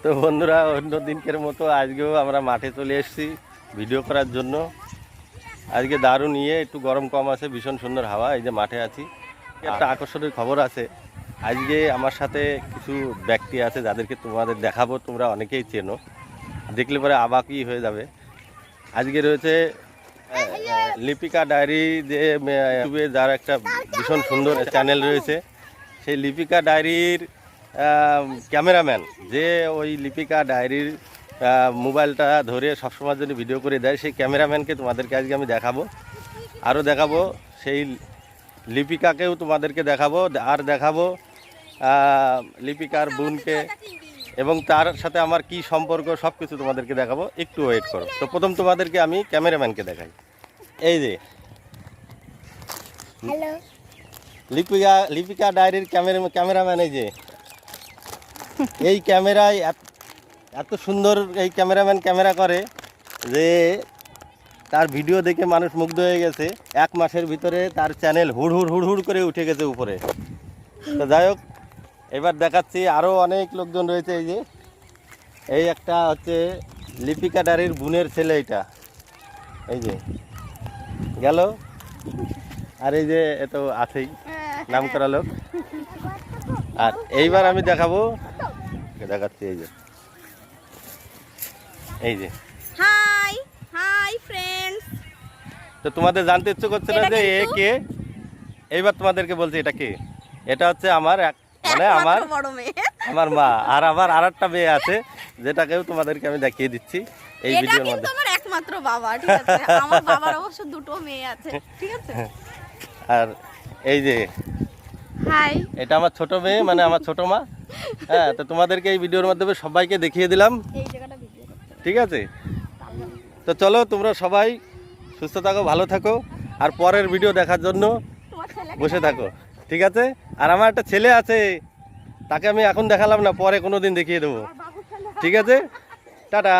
তো বন্ধুরা, অন্য দিনকের মতো আজকেও আমরা মাঠে চলে এসেছি ভিডিও করার জন্য। আজকে দারুণ একটু গরম কম আছে, ভীষণ সুন্দর হাওয়া। এই যে মাঠে আছি। একটা আকর্ষণীয় খবর আছে। আজকে আমার সাথে কিছু ব্যক্তি আছে যাদেরকে তোমাদের দেখাবো, তোমরা অনেকেই চেনো, দেখলে পরে অবাকই হয়ে যাবে। আজকে রয়েছে লিপিকা ডায়েরি, যে ইউটিউবে যার একটা ভীষণ সুন্দর চ্যানেল রয়েছে, সেই লিপিকা ডায়েরির ক্যামেরাম্যান, যে ওই লিপিকা ডায়েরির মোবাইলটা ধরে সবসময়ের জন্য ভিডিও করে দেয়, সেই ক্যামেরাম্যানকে তোমাদেরকে আজকে আমি দেখাবো। আরও দেখাবো সেই লিপিকাকেও তোমাদেরকে দেখাবো, আর দেখাবো লিপিকার বোনকে, এবং তার সাথে আমার কি সম্পর্ক সব কিছু তোমাদেরকে দেখাবো। একটু ওয়েট করো। তো প্রথম তোমাদেরকে আমি ক্যামেরাম্যানকে দেখাই। এই যে লিপিকা ডায়েরির ক্যামেরাম্যান, এই যে এই ক্যামেরায় এত সুন্দর এই ক্যামেরাম্যান ক্যামেরা করে যে তার ভিডিও দেখে মানুষ মুগ্ধ হয়ে গেছে। 1 মাসের ভিতরে তার চ্যানেল হুড় হুড় হুড় হুড় করে উঠে গেছে উপরে। তো যাই হোক, এবার দেখাচ্ছি আরও অনেক লোকজন রয়েছে। এই যে এই একটা হচ্ছে লিপিকা ডায়েরির বোনের ছেলে, এটা এই যে গেল। আর এই যে এত আছেই নাম করা লোক। আর এইবার আমি দেখাচ্ছি এই যে হাই হাই ফ্রেন্ডস। তো তোমাদের জানতে ইচ্ছে করছে না যে এ কে? এইবার তোমাদেরকে বলছি এটা কে। এটা হচ্ছে আমার আমার মা। আর আমার আরেকটা মেয়ে আছে, যেটাকেও তোমাদেরকে আমি দেখিয়ে দিচ্ছি এই ভিডিওর মধ্যে। আমার একমাত্র বাবা, ঠিক আছে? আমার বাবার অবশ্য দুটো মেয়ে আছে, ঠিক আছে? আর এই যে হাই, এটা আমার ছোট মেয়ে, মানে আমার ছোট মা। হ্যাঁ, তো তোমাদেরকে এই ভিডিওর মাধ্যমে সবাইকে দেখিয়ে দিলাম, এই জায়গাটা ভিডিও করতে। ঠিক আছে? তো চলো, তোমরা সবাই সুস্থ থাকো, ভালো থাকো, আর পরের ভিডিও দেখার জন্য বসে থাকো, ঠিক আছে? আর আমার একটা ছেলে আছে, তাকে আমি এখন দেখালাম না, পরে কোনো দিন দেখিয়ে দেবো, ঠিক আছে? টাটা।